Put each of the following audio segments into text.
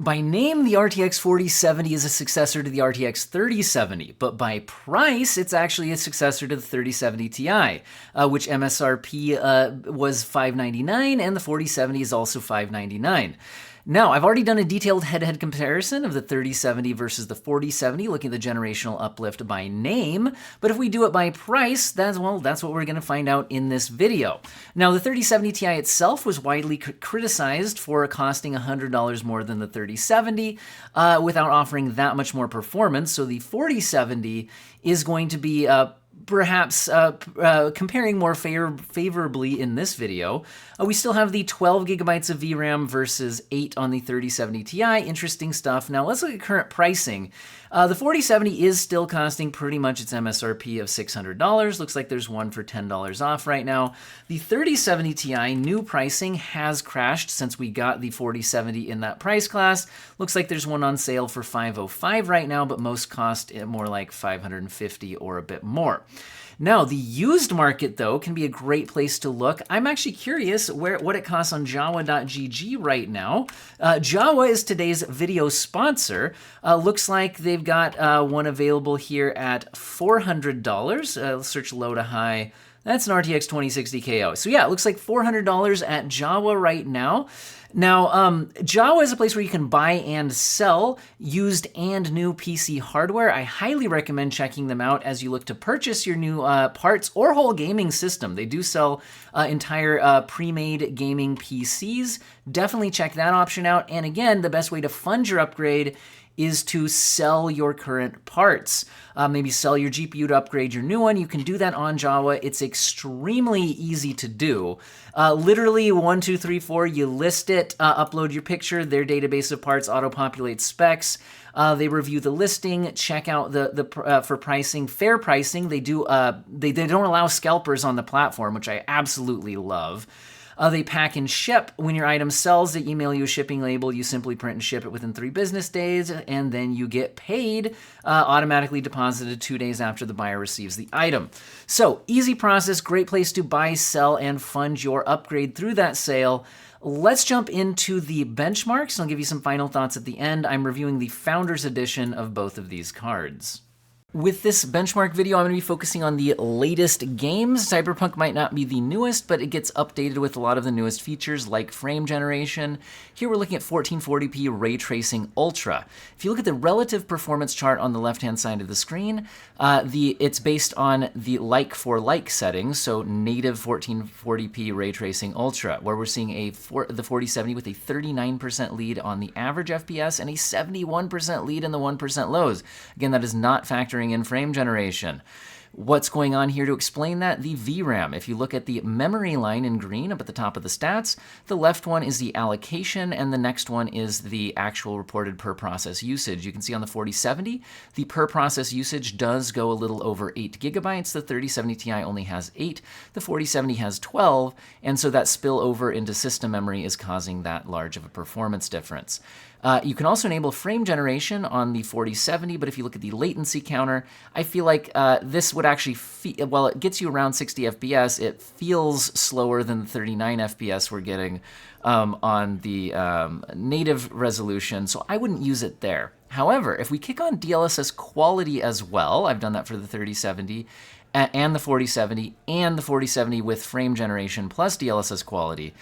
By name, the RTX 4070 is a successor to the RTX 3070, but by price, it's actually a successor to the 3070 Ti, which MSRP was $599, and the 4070 is also $599. Now, I've already done a detailed head-to-head comparison of the 3070 versus the 4070, looking at the generational uplift by name, but if we do it by price, that's what we're going to find out in this video. Now, the 3070 Ti itself was widely criticized for costing $100 more than the 3070 without offering that much more performance, so the 4070 is going to be perhaps comparing more favorably in this video. We still have the 12 gigabytes of VRAM versus 8 on the 3070 Ti. Interesting stuff. Now let's look at current pricing. The 4070 is still costing pretty much its MSRP of $600. Looks like there's one for $10 off right now. The 3070 Ti new pricing has crashed since we got the 4070 in that price class. Looks like there's one on sale for $505 right now, but most cost more like $550 or a bit more. Now, the used market, though, can be a great place to look. I'm actually curious what it costs on Jawa.gg right now. Jawa is today's video sponsor. Looks like they've got one available here at $400. Let's search low to high. That's an RTX 2060 KO. So yeah, it looks like $400 at Jawa right now. Now, Jawa is a place where you can buy and sell used and new PC hardware. I highly recommend checking them out as you look to purchase your new parts or whole gaming system. They do sell entire pre-made gaming PCs. Definitely check that option out. And again, the best way to fund your upgrade is to sell your current parts. Maybe sell your GPU to upgrade your new one. You can do that on Jawa. It's extremely easy to do. Literally 1, 2, 3, 4, you list it, upload your picture, their database of parts auto-populates specs. They review the listing, check out for pricing, fair pricing. They don't allow scalpers on the platform, which I absolutely love. They pack and ship. When your item sells, they email you a shipping label. You simply print and ship it within 3 business days, and then you get paid, automatically deposited 2 days after the buyer receives the item. So, easy process, great place to buy, sell, and fund your upgrade through that sale. Let's jump into the benchmarks. I'll give you some final thoughts at the end. I'm reviewing the Founders Edition of both of these cards. With this benchmark video, I'm going to be focusing on the latest games. Cyberpunk might not be the newest, but it gets updated with a lot of the newest features like frame generation. Here we're looking at 1440p Ray Tracing Ultra. If you look at the relative performance chart on the left-hand side of the screen, it's based on the like-for-like settings, so native 1440p Ray Tracing Ultra, where we're seeing the 4070 with a 39% lead on the average FPS and a 71% lead in the 1% lows. Again, that is not factoring in frame generation. What's going on here to explain that? The VRAM. If you look at the memory line in green up at the top of the stats, the left one is the allocation, and the next one is the actual reported per process usage. You can see on the 4070, the per process usage does go a little over 8 gigabytes. The 3070 Ti only has 8. The 4070 has 12, and so that spillover into system memory is causing that large of a performance difference. You can also enable frame generation on the 4070, but if you look at the latency counter, I feel like this would actually, while it gets you around 60 FPS, it feels slower than the 39 FPS we're getting on the native resolution, so I wouldn't use it there. However, if we kick on DLSS quality as well, I've done that for the 3070, and the 4070, and the 4070 with frame generation plus DLSS quality,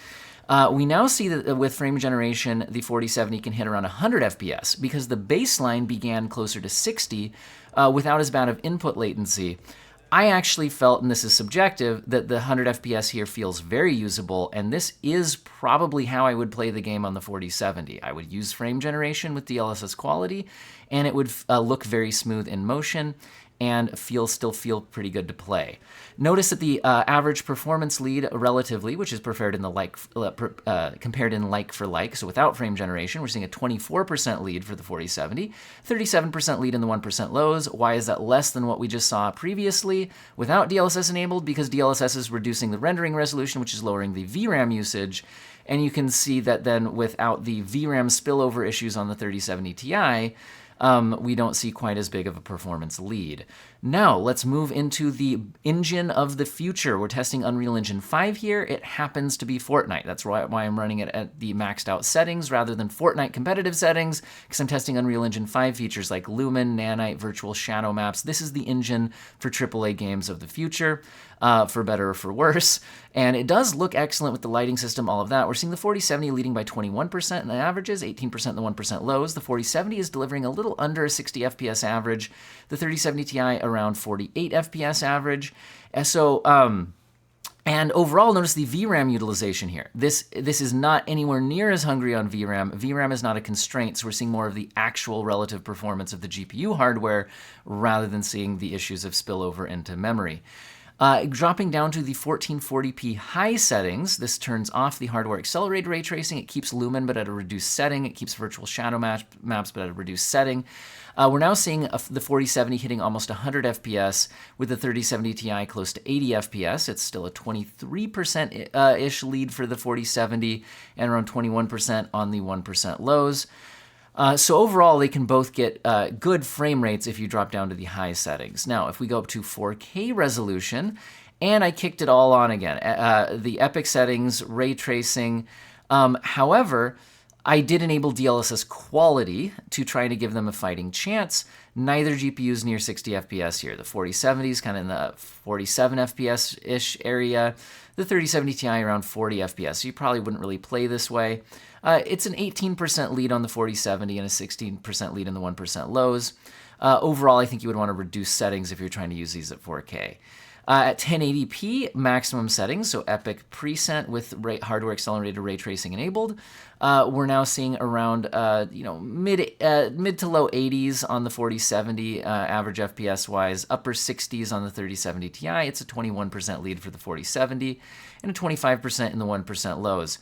we now see that with frame generation, the 4070 can hit around 100 FPS because the baseline began closer to 60 without as bad of input latency. I actually felt, and this is subjective, that the 100 FPS here feels very usable, and this is probably how I would play the game on the 4070. I would use frame generation with DLSS quality, and it would look very smooth in motion and still feel pretty good to play. Notice that the average performance lead relatively, which is preferred in the compared in like for like, so without frame generation, we're seeing a 24% lead for the 4070, 37% lead in the 1% lows. Why is that less than what we just saw previously without DLSS enabled? Because DLSS is reducing the rendering resolution, which is lowering the VRAM usage. And you can see that then without the VRAM spillover issues on the 3070 Ti, we don't see quite as big of a performance lead. Now, let's move into the engine of the future. We're testing Unreal Engine 5 here. It happens to be Fortnite. That's why I'm running it at the maxed out settings rather than Fortnite competitive settings, because I'm testing Unreal Engine 5 features like Lumen, Nanite, Virtual Shadow Maps. This is the engine for AAA games of the future, for better or for worse. And it does look excellent with the lighting system, all of that. We're seeing the 4070 leading by 21% in the averages, 18% in the 1% lows. The 4070 is delivering a little under a 60 FPS average. The 3070 Ti around 48 FPS average. And overall, notice the VRAM utilization here. This is not anywhere near as hungry on VRAM. VRAM is not a constraint, so we're seeing more of the actual relative performance of the GPU hardware rather than seeing the issues of spillover into memory. Dropping down to the 1440p high settings, this turns off the hardware accelerated ray tracing. It keeps Lumen, but at a reduced setting. It keeps virtual shadow maps, but at a reduced setting. We're now seeing the 4070 hitting almost 100 FPS, with the 3070 Ti close to 80 FPS. It's still a 23%-ish lead for the 4070 and around 21% on the 1% lows. So overall, they can both get good frame rates if you drop down to the high settings. Now, if we go up to 4K resolution, and I kicked it all on again, the epic settings, ray tracing. However, I did enable DLSS quality to try to give them a fighting chance. Neither GPU is near 60 FPS here. The 4070 is kind of in the 47 FPS-ish area. The 3070 Ti around 40 FPS, so you probably wouldn't really play this way. It's an 18% lead on the 4070 and a 16% lead in the 1% lows. Overall, I think you would want to reduce settings if you're trying to use these at 4K. At 1080p maximum settings, so epic preset with hardware accelerated ray tracing enabled, we're now seeing around mid to low 80s on the 4070 average FPS wise, upper 60s on the 3070 Ti. It's a 21% lead for the 4070 and a 25% in the 1% lows.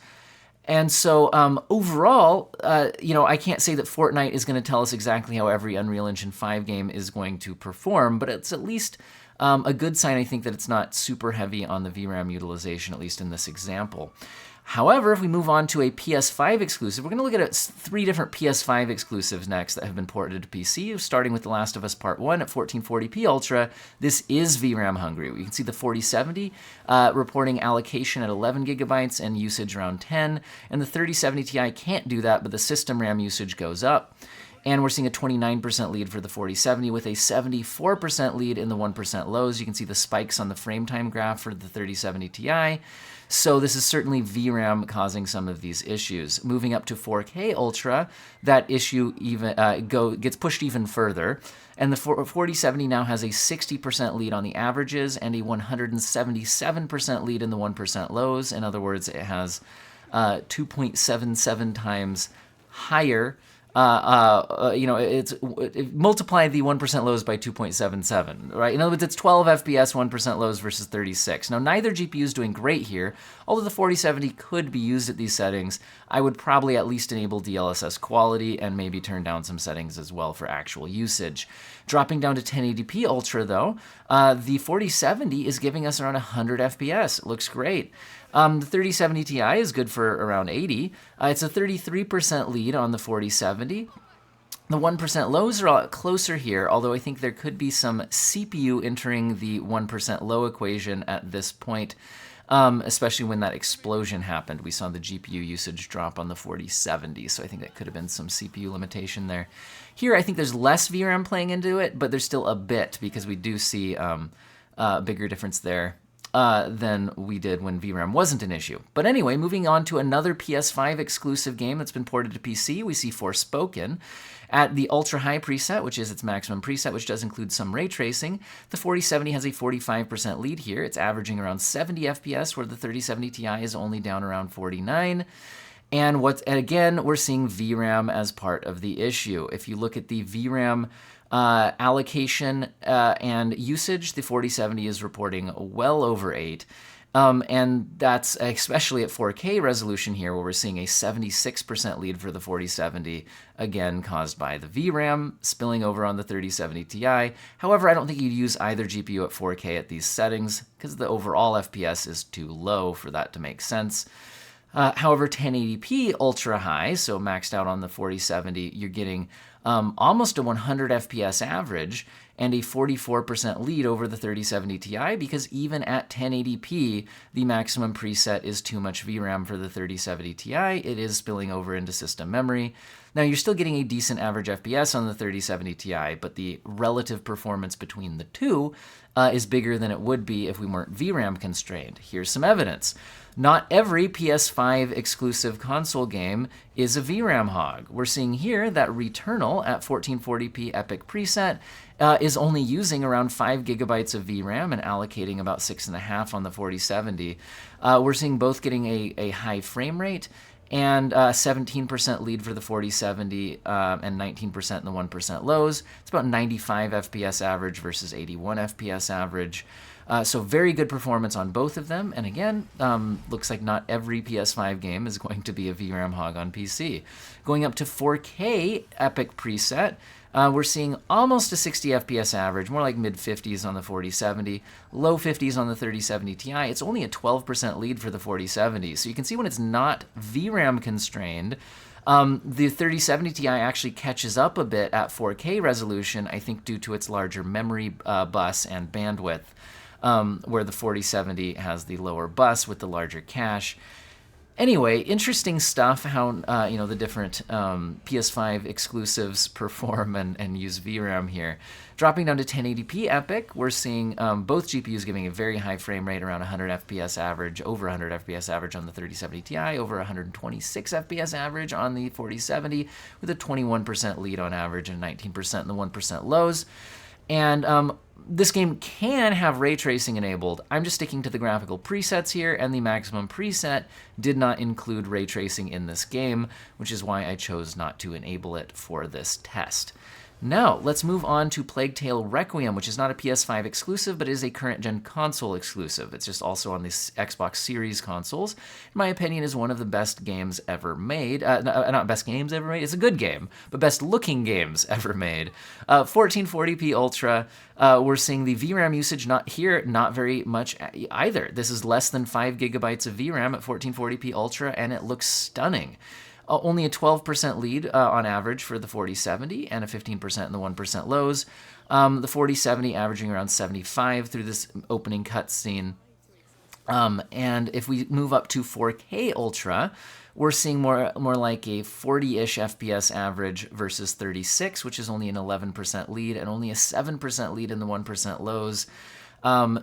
And so overall, I can't say that Fortnite is going to tell us exactly how every Unreal Engine 5 game is going to perform, but it's at least a good sign, I think, that it's not super heavy on the VRAM utilization, at least in this example. However, if we move on to a PS5 exclusive, we're going to look at 3 different PS5 exclusives next that have been ported to PC, starting with The Last of Us Part 1 at 1440p Ultra. This is VRAM hungry. You can see the 4070 reporting allocation at 11 gigabytes and usage around 10, and the 3070 Ti can't do that, but the system RAM usage goes up. And we're seeing a 29% lead for the 4070 with a 74% lead in the 1% lows. You can see the spikes on the frame time graph for the 3070 Ti. So this is certainly VRAM causing some of these issues. Moving up to 4K Ultra, that issue even gets pushed even further. And the 4070 now has a 60% lead on the averages and a 177% lead in the 1% lows. In other words, it has 2.77 times higher. It multiplied the 1% lows by 2.77, right? In other words, it's 12 FPS 1% lows versus 36. Now, neither GPU is doing great here. Although the 4070 could be used at these settings, I would probably at least enable DLSS quality and maybe turn down some settings as well for actual usage. Dropping down to 1080p Ultra, though, the 4070 is giving us around 100 FPS. It looks great. The 3070 Ti is good for around 80. It's a 33% lead on the 4070. The 1% lows are a lot closer here, although I think there could be some CPU entering the 1% low equation at this point, especially when that explosion happened. We saw the GPU usage drop on the 4070, so I think that could have been some CPU limitation there. Here, I think there's less VRAM playing into it, but there's still a bit because we do see a bigger difference there than we did when VRAM wasn't an issue. But anyway, moving on to another PS5 exclusive game that's been ported to PC, we see Forspoken. At the ultra high preset, which is its maximum preset, which does include some ray tracing, the 4070 has a 45% lead here. It's averaging around 70 FPS, where the 3070 Ti is only down around 49. And again, we're seeing VRAM as part of the issue. If you look at the VRAM allocation and usage, the 4070 is reporting well over 8. And that's especially at 4K resolution here, where we're seeing a 76% lead for the 4070, again caused by the VRAM spilling over on the 3070 Ti. However, I don't think you'd use either GPU at 4K at these settings because the overall FPS is too low for that to make sense. However, 1080p ultra high, so maxed out on the 4070, you're getting almost a 100 FPS average, and a 44% lead over the 3070 Ti, because even at 1080p, the maximum preset is too much VRAM for the 3070 Ti. It is spilling over into system memory. Now, you're still getting a decent average FPS on the 3070 Ti, but the relative performance between the two is bigger than it would be if we weren't VRAM constrained. Here's some evidence. Not every PS5 exclusive console game is a VRAM hog. We're seeing here that Returnal at 1440p Epic preset is only using around 5 gigabytes of VRAM and allocating about 6.5 on the 4070. We're seeing both getting a high frame rate and 17% lead for the 4070 and 19% in the 1% lows. It's about 95 FPS average versus 81 FPS average. So very good performance on both of them. And again, looks like not every PS5 game is going to be a VRAM hog on PC. Going up to 4K Epic preset, we're seeing almost a 60 FPS average, more like mid-50s on the 4070, low 50s on the 3070 Ti. It's only a 12% lead for the 4070. So you can see when it's not VRAM constrained, the 3070 Ti actually catches up a bit at 4K resolution, I think due to its larger memory bus and bandwidth, where the 4070 has the lower bus with the larger cache. Anyway, interesting stuff how the different PS5 exclusives perform and use VRAM here. Dropping down to 1080p Epic, we're seeing both GPUs giving a very high frame rate, around 100 FPS average, over 100 FPS average on the 3070 Ti, over 126 FPS average on the 4070, with a 21% lead on average and 19% in the 1% lows. And this game can have ray tracing enabled. I'm just sticking to the graphical presets here, and the maximum preset did not include ray tracing in this game, which is why I chose not to enable it for this test. Now, let's move on to Plague Tale Requiem, which is not a PS5 exclusive, but is a current-gen console exclusive. It's just also on the Xbox Series consoles. In my opinion, is one of the best games ever made. Not best games ever made, it's a good game, but best-looking games ever made. 1440p Ultra, we're seeing the VRAM usage not very much either. This is less than 5 gigabytes of VRAM at 1440p Ultra, and it looks stunning. Only a 12% lead on average for the 4070 and a 15% in the 1% lows. The 4070 averaging around 75 through this opening cutscene. And if we move up to 4K Ultra, we're seeing more like a 40-ish FPS average versus 36, which is only an 11% lead and only a 7% lead in the 1% lows.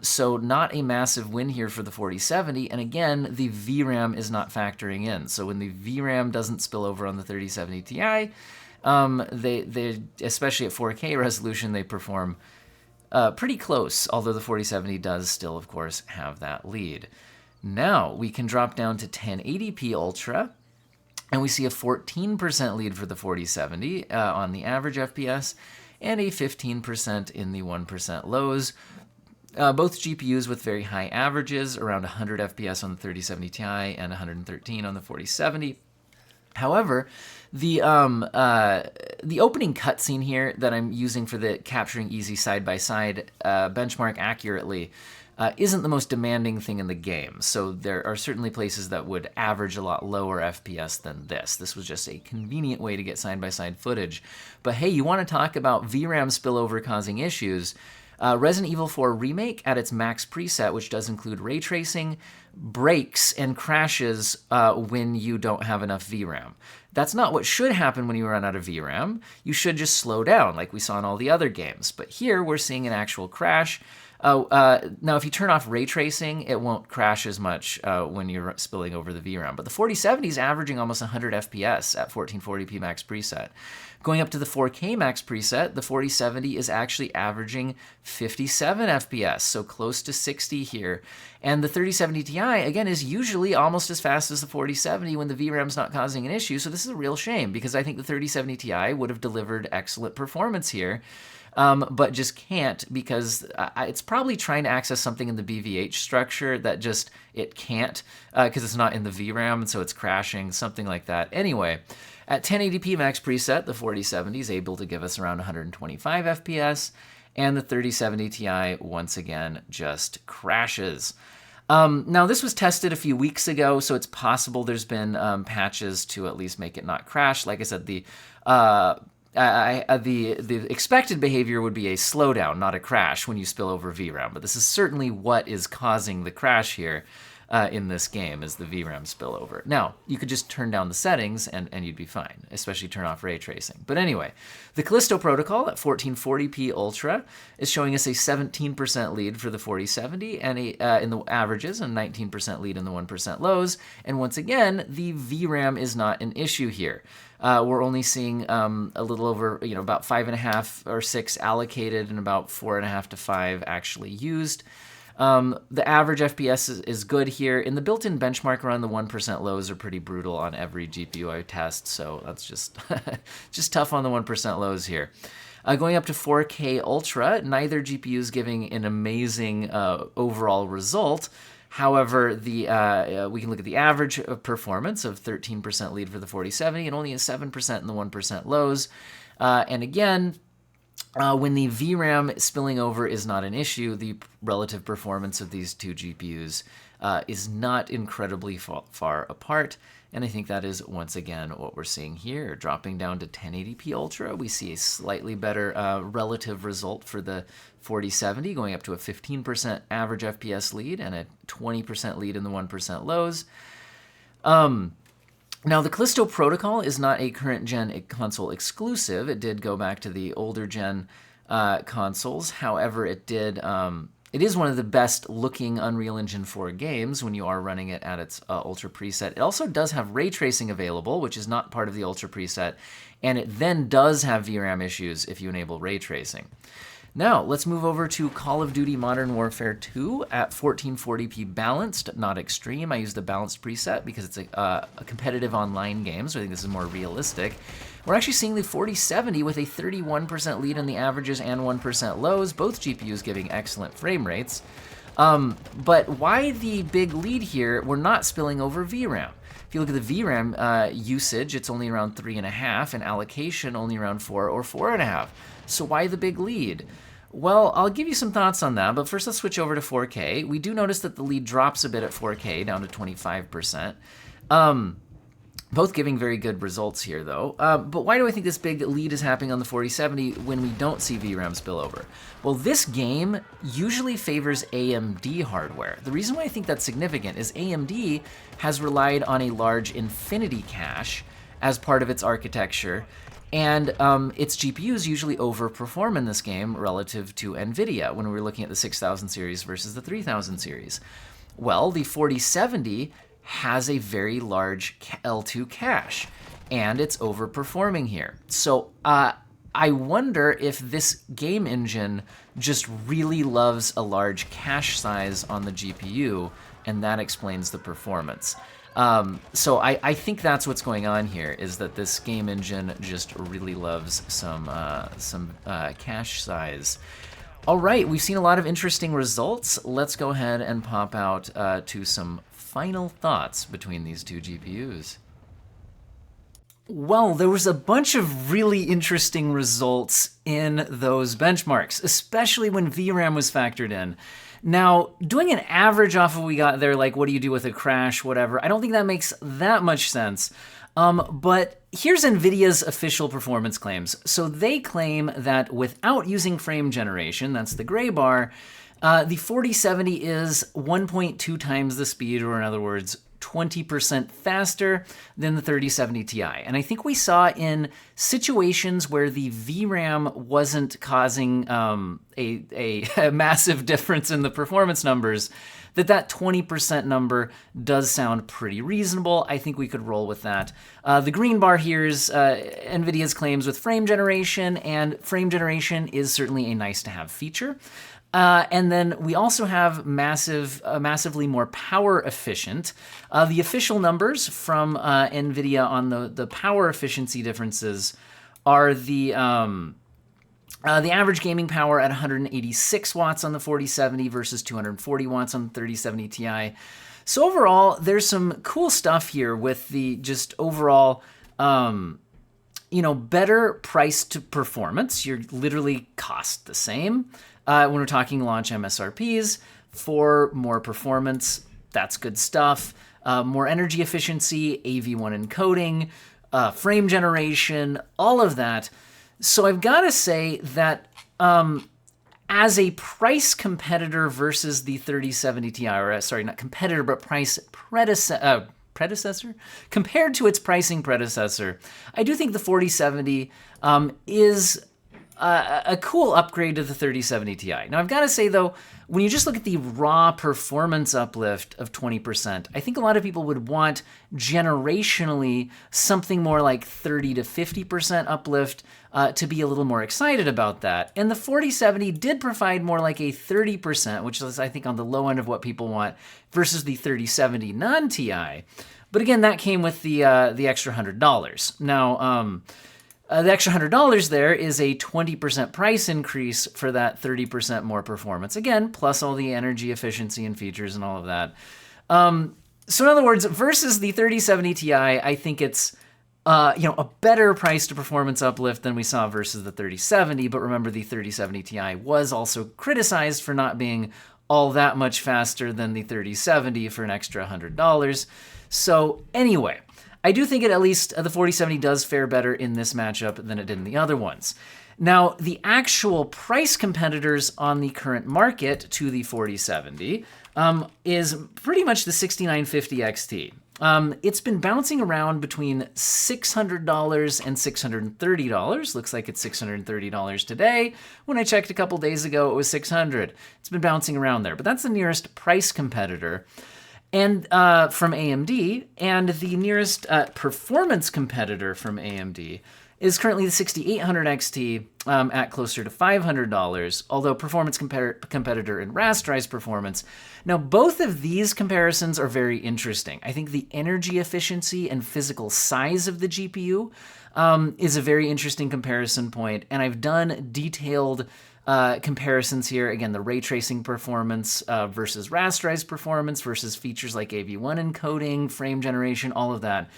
So not a massive win here for the 4070, and again, the VRAM is not factoring in. So when the VRAM doesn't spill over on the 3070 Ti, they especially at 4K resolution, they perform pretty close, although the 4070 does still, of course, have that lead. Now we can drop down to 1080p Ultra, and we see a 14% lead for the 4070 on the average FPS, and a 15% in the 1% lows. Both GPUs with very high averages, around 100 FPS on the 3070 Ti and 113 on the 4070. However, the opening cutscene here that I'm using for the capturing easy side-by-side benchmark accurately isn't the most demanding thing in the game. So there are certainly places that would average a lot lower FPS than this. This was just a convenient way to get side-by-side footage. But hey, you want to talk about VRAM spillover causing issues? Resident Evil 4 Remake at its max preset, which does include ray tracing, breaks and crashes when you don't have enough VRAM. That's not what should happen when you run out of VRAM. You should just slow down like we saw in all the other games. But here we're seeing an actual crash. Now, if you turn off ray tracing, it won't crash as much when you're spilling over the VRAM. But the 4070 is averaging almost 100 FPS at 1440p max preset. Going up to the 4K max preset, the 4070 is actually averaging 57 FPS, so close to 60 here. And the 3070 Ti, again, is usually almost as fast as the 4070 when the VRAM's not causing an issue. So this is a real shame, because I think the 3070 Ti would have delivered excellent performance here. But just can't, because it's probably trying to access something in the BVH structure that just, it can't, because it's not in the VRAM, and so it's crashing, something like that. Anyway, at 1080p max preset, the 4070 is able to give us around 125 FPS, and the 3070 Ti, once again, just crashes. Now, this was tested a few weeks ago, so it's possible there's been patches to at least make it not crash. Like I said, the the expected behavior would be a slowdown, not a crash, when you spill over VRAM. But this is certainly what is causing the crash here in this game, is the VRAM spillover. Now, you could just turn down the settings and you'd be fine, especially turn off ray tracing. But anyway, the Callisto protocol at 1440p Ultra is showing us a 17% lead for the 4070 and in the averages, and 19% lead in the 1% lows. And once again, the VRAM is not an issue here. We're only seeing a little over, about 5.5 or 6 allocated and about 4.5 to 5 actually used. The average FPS is good here. In the built-in benchmark run, the 1% lows are pretty brutal on every GPU I test, so that's just just tough on the 1% lows here. Going up to 4K Ultra, neither GPU is giving an amazing overall result. However, we can look at the average performance of 13% lead for the 4070 and only a 7% in the 1% lows. And again, when the VRAM spilling over is not an issue, the relative performance of these two GPUs is not incredibly far apart. And I think that is, once again, what we're seeing here. Dropping down to 1080p Ultra, we see a slightly better relative result for the 4070, going up to a 15% average FPS lead and a 20% lead in the 1% lows. Now, the Callisto protocol is not a current-gen console exclusive. It did go back to the older-gen consoles. However, it is one of the best-looking Unreal Engine 4 games when you are running it at its Ultra preset. It also does have ray tracing available, which is not part of the Ultra preset, and it then does have VRAM issues if you enable ray tracing. Now, let's move over to Call of Duty Modern Warfare 2 at 1440p balanced, not extreme. I use the balanced preset because it's a competitive online game, so I think this is more realistic. We're actually seeing the 4070 with a 31% lead in the averages and 1% lows, both GPUs giving excellent frame rates. But why the big lead here? We're not spilling over VRAM. If you look at the VRAM usage, it's only around 3.5, and allocation only around 4 or 4.5. So why the big lead? Well, I'll give you some thoughts on that, but first let's switch over to 4K. We do notice that the lead drops a bit at 4K, down to 25%. Both giving very good results here, though. But why do I think this big lead is happening on the 4070 when we don't see VRAM spillover? Well, this game usually favors AMD hardware. The reason why I think that's significant is AMD has relied on a large Infinity cache as part of its architecture, and its GPUs usually overperform in this game relative to NVIDIA when we're looking at the 6000 series versus the 3000 series. Well, the 4070 has a very large L2 cache, and it's overperforming here. So I wonder if this game engine just really loves a large cache size on the GPU, and that explains the performance. So I think that's what's going on here, is that this game engine just really loves some cache size. All right, we've seen a lot of interesting results. Let's go ahead and pop out to some final thoughts between these two GPUs. Well, there was a bunch of really interesting results in those benchmarks, especially when VRAM was factored in. Now, doing an average off of what we got there, like what do you do with a crash, whatever, I don't think that makes that much sense. But here's NVIDIA's official performance claims. So they claim that without using frame generation, that's the gray bar, the 4070 is 1.2 times the speed, or in other words, 20% faster than the 3070 Ti. And I think we saw in situations where the VRAM wasn't causing a massive difference in the performance numbers, that 20% number does sound pretty reasonable. I think we could roll with that. The green bar here is NVIDIA's claims with frame generation, and frame generation is certainly a nice-to-have feature. And then we also have massively more power efficient. The official numbers from NVIDIA on the power efficiency differences are the average gaming power at 186 watts on the 4070 versus 240 watts on the 3070 Ti. So overall, there's some cool stuff here with the just overall, better price to performance. You're literally cost the same. When we're talking launch MSRPs, for more performance, that's good stuff. More energy efficiency, AV1 encoding, frame generation, all of that. So I've got to say that as a price competitor versus the 3070 Ti, or sorry, not competitor, but price predecessor? Compared to its pricing predecessor, I do think the 4070 is a cool upgrade to the 3070 Ti. Now, I've got to say, though, when you just look at the raw performance uplift of 20%, I think a lot of people would want generationally something more like 30 to 50% uplift to be a little more excited about that. And the 4070 did provide more like a 30%, which is, I think, on the low end of what people want, versus the 3070 non-Ti. But again, that came with the extra $100. Now, the extra $100 there is a 20% price increase for that 30% more performance. Again, plus all the energy efficiency and features and all of that. So in other words, versus the 3070 Ti, I think it's a better price to performance uplift than we saw versus the 3070. But remember, the 3070 Ti was also criticized for not being all that much faster than the 3070 for an extra $100. So anyway, I do think at least the 4070 does fare better in this matchup than it did in the other ones. Now, the actual price competitors on the current market to the 4070 is pretty much the 6950 XT. It's been bouncing around between $600 and $630. Looks like it's $630 today. When I checked a couple days ago, it was $600. It's been bouncing around there, but that's the nearest price competitor. And from AMD, and the nearest performance competitor from AMD is currently the 6800 XT at closer to $500, although performance competitor in rasterized performance. Now, both of these comparisons are very interesting. I think the energy efficiency and physical size of the GPU is a very interesting comparison point, and I've done detailed comparisons here. Again, the ray tracing performance versus rasterized performance versus features like AV1 encoding, frame generation, all of that.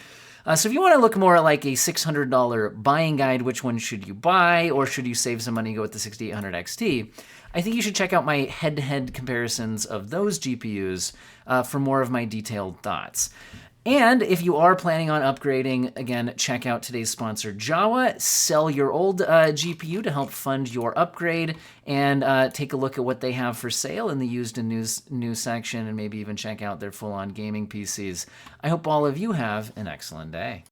So if you want to look more at like a $600 buying guide, which one should you buy, or should you save some money and go with the 6800 XT, I think you should check out my head-to-head comparisons of those GPUs for more of my detailed thoughts. And if you are planning on upgrading, again, check out today's sponsor, Jawa. Sell your old GPU to help fund your upgrade, and take a look at what they have for sale in the used and new section, and maybe even check out their full-on gaming PCs. I hope all of you have an excellent day.